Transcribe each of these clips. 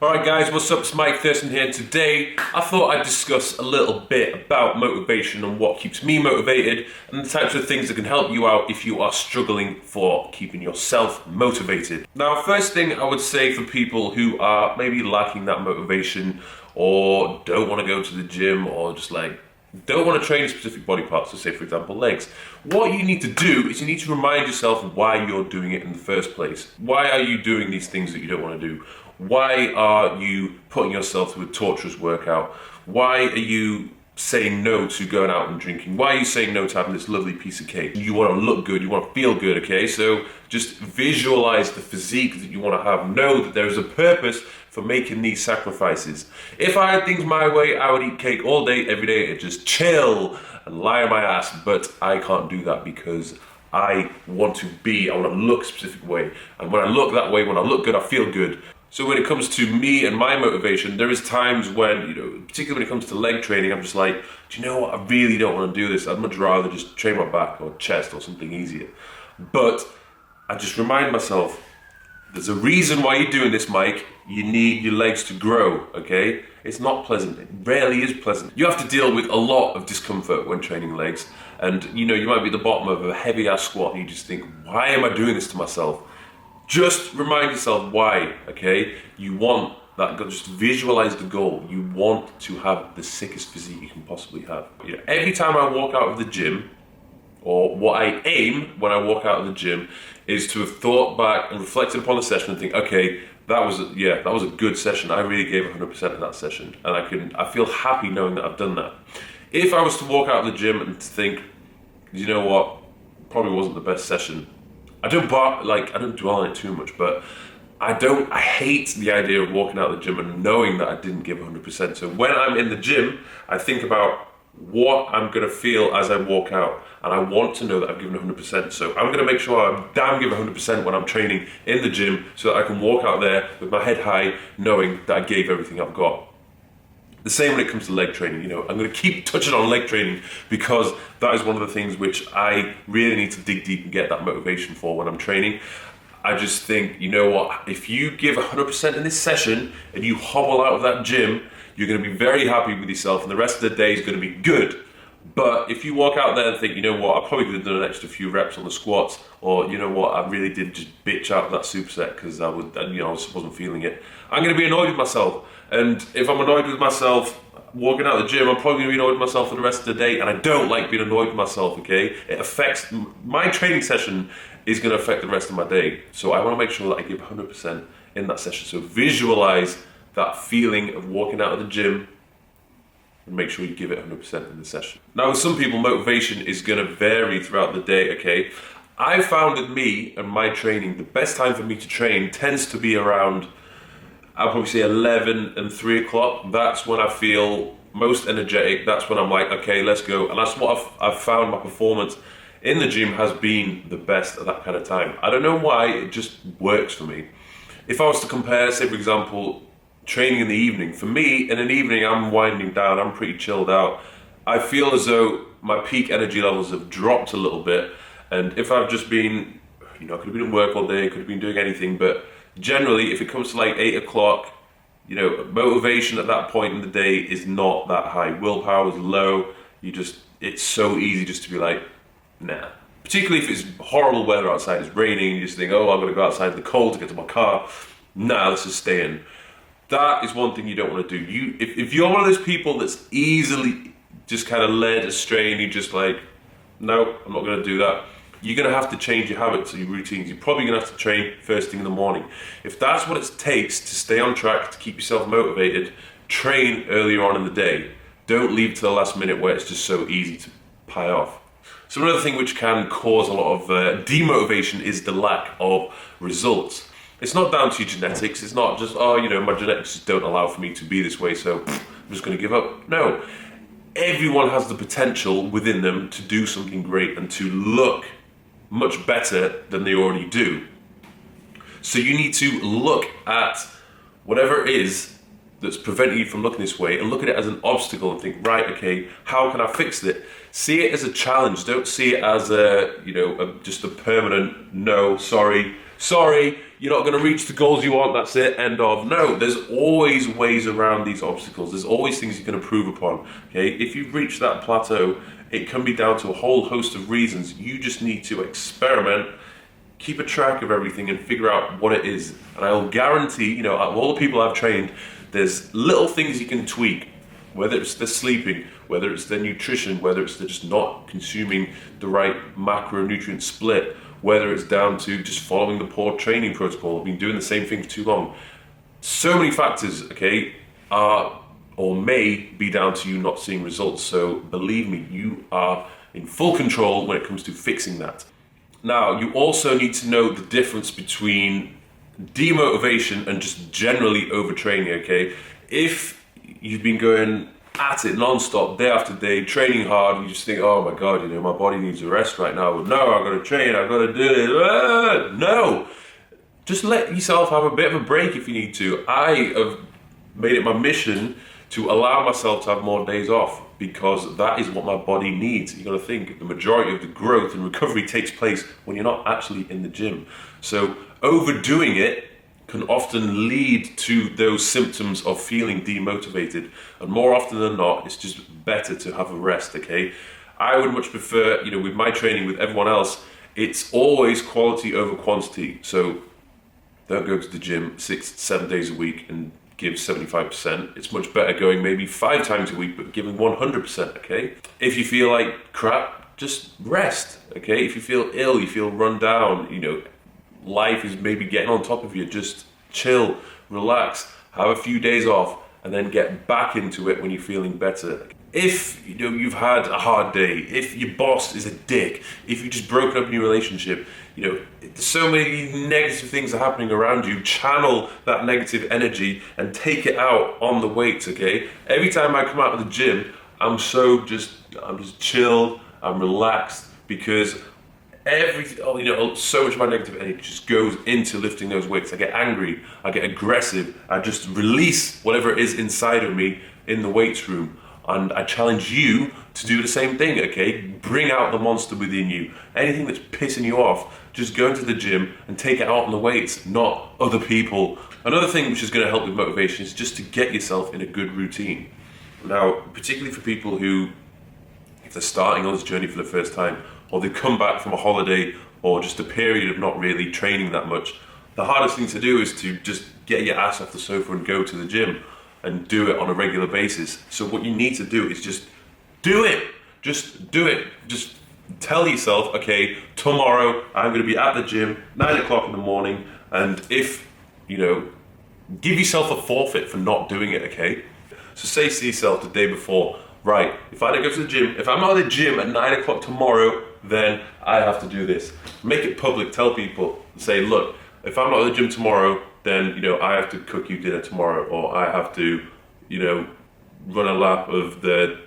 Alright guys, what's up? It's Mike Thurston here. Today, I thought I'd discuss a little bit about motivation and what keeps me motivated and the types of things that can help you out if you are struggling for keeping yourself motivated. Now, first thing I would say for people who are maybe lacking that motivation or don't want to go to the gym or just don't want to train a specific body part, so say for example legs, what you need to do is you need to remind yourself why you're doing it in the first place. Why are you doing these things that you don't want to do? Why are you putting yourself through a torturous workout? Why are you saying no to going out and drinking? Why are you saying no to having this lovely piece of cake? You want to look good, you want to feel good, okay? So just visualize the physique that you want to have. Know that there is a purpose for making these sacrifices. If I had things my way, I would eat cake all day, every day, and just chill and lie on my ass, but I can't do that because I want to look a specific way. And when I look that way, when I look good, I feel good. So when it comes to me and my motivation, there is times when, particularly when it comes to leg training, I'm just like, do you know what? I really don't want to do this. I'd much rather just train my back or chest or something easier. But I just remind myself, there's a reason why you're doing this, Mike. You need your legs to grow, okay? It's not pleasant. It rarely is pleasant. You have to deal with a lot of discomfort when training legs. And, you might be at the bottom of a heavy-ass squat and you just think, why am I doing this to myself? Just remind yourself why, okay? You want that goal, just visualize the goal. You want to have the sickest physique you can possibly have. Every time I walk out of the gym, or what I aim when I walk out of the gym, is to have thought back and reflected upon the session and think, okay, that was a good session. I really gave 100% in that session. And I feel happy knowing that I've done that. If I was to walk out of the gym and think, you know what, probably wasn't the best session, I don't dwell on it too much, but I hate the idea of walking out of the gym and knowing that I didn't give 100%. So when I'm in the gym, I think about what I'm gonna feel as I walk out, and I want to know that I've given 100%. So I'm gonna make sure I damn give 100% when I'm training in the gym so that I can walk out there with my head high, knowing that I gave everything I've got. The same when it comes to leg training. I'm going to keep touching on leg training because that is one of the things which I really need to dig deep and get that motivation for when I'm training. I just think, if you give 100% in this session and you hobble out of that gym, you're going to be very happy with yourself and the rest of the day is going to be good. But if you walk out there and think, I probably could have done an extra few reps on the squats, or I really did just bitch out that superset because I wasn't feeling it, I'm going to be annoyed with myself. And if I'm annoyed with myself walking out of the gym, I'm probably going to be annoyed with myself for the rest of the day, and I don't like being annoyed with myself, okay? It affects, my training session is going to affect the rest of my day. So I want to make sure that I give 100% in that session. So visualize that feeling of walking out of the gym and make sure you give it 100% in the session. Now, with some people, motivation is going to vary throughout the day, okay? I found that me and my training, the best time for me to train tends to be around, I'll probably say 11 and 3 o'clock. That's when I feel most energetic. That's when I'm like, okay, let's go. And that's what I've found my performance in the gym has been the best at that kind of time. I don't know why, it just works for me. If I was to compare, say for example, training in the evening, for me, in an evening, I'm winding down, I'm pretty chilled out. I feel as though my peak energy levels have dropped a little bit. And if I've just been, I could have been at work all day, could have been doing anything, but generally, if it comes to 8 o'clock, motivation at that point in the day is not that high. Willpower is low. It's so easy just to be like, nah. Particularly if it's horrible weather outside, it's raining, you just think, I'm gonna go outside in the cold to get to my car. Nah, let's just stay in. That is one thing you don't want to do. If you're one of those people that's easily just kind of led astray and you're just like, no, I'm not gonna do that, you're going to have to change your habits and your routines. You're probably going to have to train first thing in the morning. If that's what it takes to stay on track, to keep yourself motivated, train earlier on in the day. Don't leave to the last minute where it's just so easy to pie off. So another thing which can cause a lot of demotivation is the lack of results. It's not down to your genetics. It's not just, my genetics just don't allow for me to be this way, so I'm just going to give up. No. Everyone has the potential within them to do something great and to look much better than they already do. So you need to look at whatever it is that's preventing you from looking this way and look at it as an obstacle and think, right, okay, how can I fix it? See it as a challenge. Don't see it as just a permanent, no, sorry, sorry, you're not going to reach the goals you want, that's it, end of. No, there's always ways around these obstacles. There's always things you can improve upon, okay? If you've reached that plateau, it can be down to a whole host of reasons. You just need to experiment, keep a track of everything and figure out what it is. And I will guarantee, you know, of all the people I've trained, there's little things you can tweak, whether it's their sleeping, whether it's their nutrition, whether it's they're just not consuming the right macronutrient split, whether it's down to just following the poor training protocol, I've been doing the same thing for too long. So many factors, okay, are or may be down to you not seeing results. So believe me, you are in full control when it comes to fixing that. Now, you also need to know the difference between demotivation and just generally overtraining, okay? If you've been going at it non-stop, day after day, training hard, you just think, oh my God, you know, my body needs a rest right now. No, I've got to train, I've got to do it. No, just let yourself have a bit of a break if you need to. I have made it my mission to allow myself to have more days off because that is what my body needs. You got to think the majority of the growth and recovery takes place when you're not actually in the gym. So overdoing it can often lead to those symptoms of feeling demotivated. And more often than not, it's just better to have a rest, okay? I would much prefer, you know, with my training, with everyone else, it's always quality over quantity. So don't go to the gym 6-7 days a week and give 75%. It's much better going maybe 5 times a week, but giving 100%, okay? If you feel like crap, just rest, okay? If you feel ill, you feel run down, you know, life is maybe getting on top of you, just chill, relax, have a few days off, and then get back into it when you're feeling better. If you know you've had a hard day, if your boss is a dick, if you just broken up in your relationship, you know, so many negative things are happening around you, channel that negative energy and take it out on the weights, okay? Every time I come out of the gym, I'm just chilled, I'm relaxed, because so much of my negative energy just goes into lifting those weights. I get angry, I get aggressive, I just release whatever it is inside of me in the weights room. And I challenge you to do the same thing, okay? Bring out the monster within you. Anything that's pissing you off, just go into the gym and take it out on the weights, not other people. Another thing which is going to help with motivation is just to get yourself in a good routine. Now, particularly for people who, if they're starting on this journey for the first time, or they've come back from a holiday, or just a period of not really training that much, the hardest thing to do is to just get your ass off the sofa and go to the gym and do it on a regular basis. So what you need to do is just do it. Just do it. Just tell yourself, okay, tomorrow I'm going to be at the gym, 9 o'clock in the morning, and if, you know, give yourself a forfeit for not doing it, okay? So say to yourself the day before, right, if I don't go to the gym, if I'm not at the gym at 9 o'clock tomorrow, then I have to do this. Make it public, tell people, say, look, if I'm not at the gym tomorrow, then, you know, I have to cook you dinner tomorrow, or I have to, you know, run a lap of the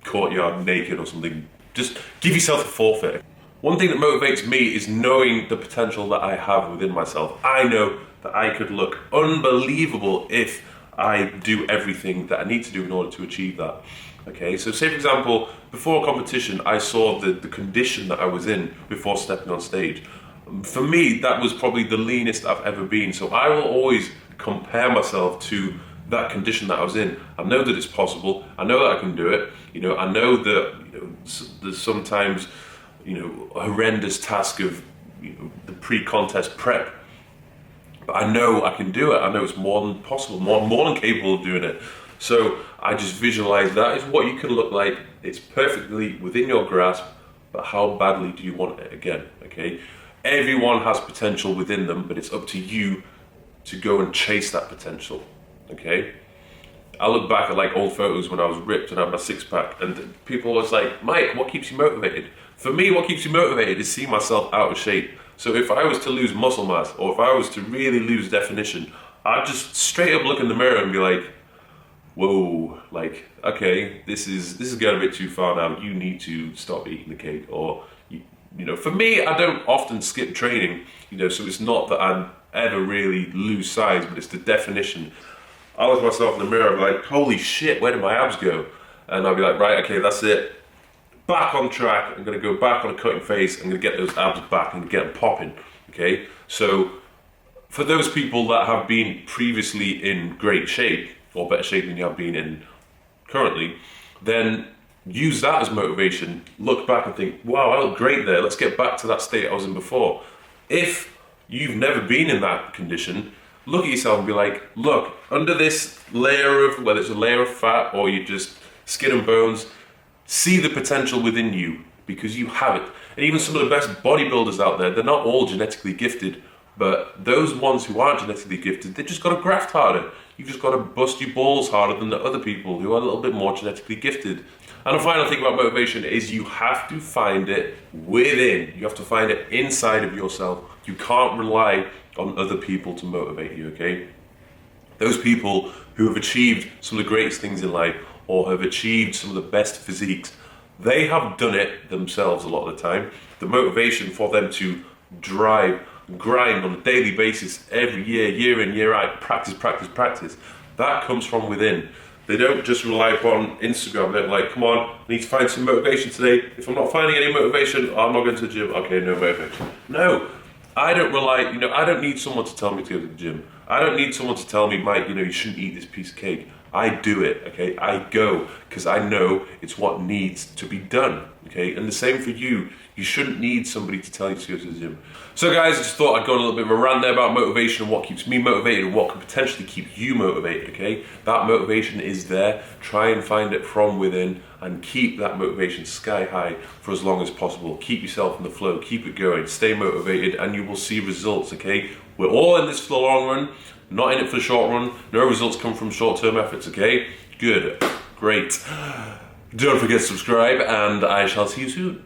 courtyard naked or something. Just give yourself a forfeit. One thing that motivates me is knowing the potential that I have within myself. I know that I could look unbelievable if I do everything that I need to do in order to achieve that. Okay, so say for example, before a competition, I saw the condition that I was in before stepping on stage. For me, that was probably the leanest I've ever been. So I will always compare myself to that condition that I was in. I know that it's possible. I know that I can do it. You know, I know that, you know, there's sometimes, you know, a horrendous task of, you know, the pre-contest prep. But I know I can do it. I know it's more than possible, more than capable of doing it. So I just visualize that is what you can look like. It's perfectly within your grasp, but how badly do you want it again, okay? Everyone has potential within them, but it's up to you to go and chase that potential, okay? I look back at like old photos when I was ripped and had my six pack, and people was like, Mike, what keeps you motivated? For me, what keeps you motivated is seeing myself out of shape. So if I was to lose muscle mass, or if I was to really lose definition, I'd just straight up look in the mirror and be like, whoa, like, okay, this is going a bit too far now. You need to stop eating the cake. Or, you know, for me, I don't often skip training, you know, so it's not that I ever really lose size, but it's the definition. I look at myself in the mirror, I'm like, holy shit, where did my abs go? And I'll be like, right, okay, that's it. Back on track. I'm going to go back on a cutting phase. I'm going to get those abs back and get them popping, okay? So for those people that have been previously in great shape, or better shape than you have been in currently, then use that as motivation. Look back and think, wow, I look great there. Let's get back to that state I was in before. If you've never been in that condition, look at yourself and be like, look, under this layer of, whether it's a layer of fat or you just skin and bones, see the potential within you, because you have it. And even some of the best bodybuilders out there, they're not all genetically gifted, but those ones who aren't genetically gifted, they've just got to graft harder. You've just got to bust your balls harder than the other people who are a little bit more genetically gifted. And the final thing about motivation is you have to find it within. You have to find it inside of yourself. You can't rely on other people to motivate you, okay? Those people who have achieved some of the greatest things in life or have achieved some of the best physiques, they have done it themselves a lot of the time. The motivation for them to drive, grind on a daily basis, every year, year in, year out, practice, that comes from within. They don't just rely upon Instagram. They're like, come on, I need to find some motivation today. If I'm not finding any motivation, I'm not going to the gym. Okay, no motivation. No, I don't rely, I don't need someone to tell me to go to the gym. I don't need someone to tell me, Mike, you shouldn't eat this piece of cake. I do it, okay? I go, because I know it's what needs to be done, okay? And the same for you. You shouldn't need somebody to tell you to go to the gym. So guys, I just thought I'd go on a little bit of a rant there about motivation and what keeps me motivated and what can potentially keep you motivated, okay? That motivation is there. Try and find it from within and keep that motivation sky high for as long as possible. Keep yourself in the flow, keep it going, stay motivated, and you will see results, okay? We're all in this for the long run, not in it for the short run. No results come from short-term efforts, okay? Good, great. Don't forget to subscribe, and I shall see you soon.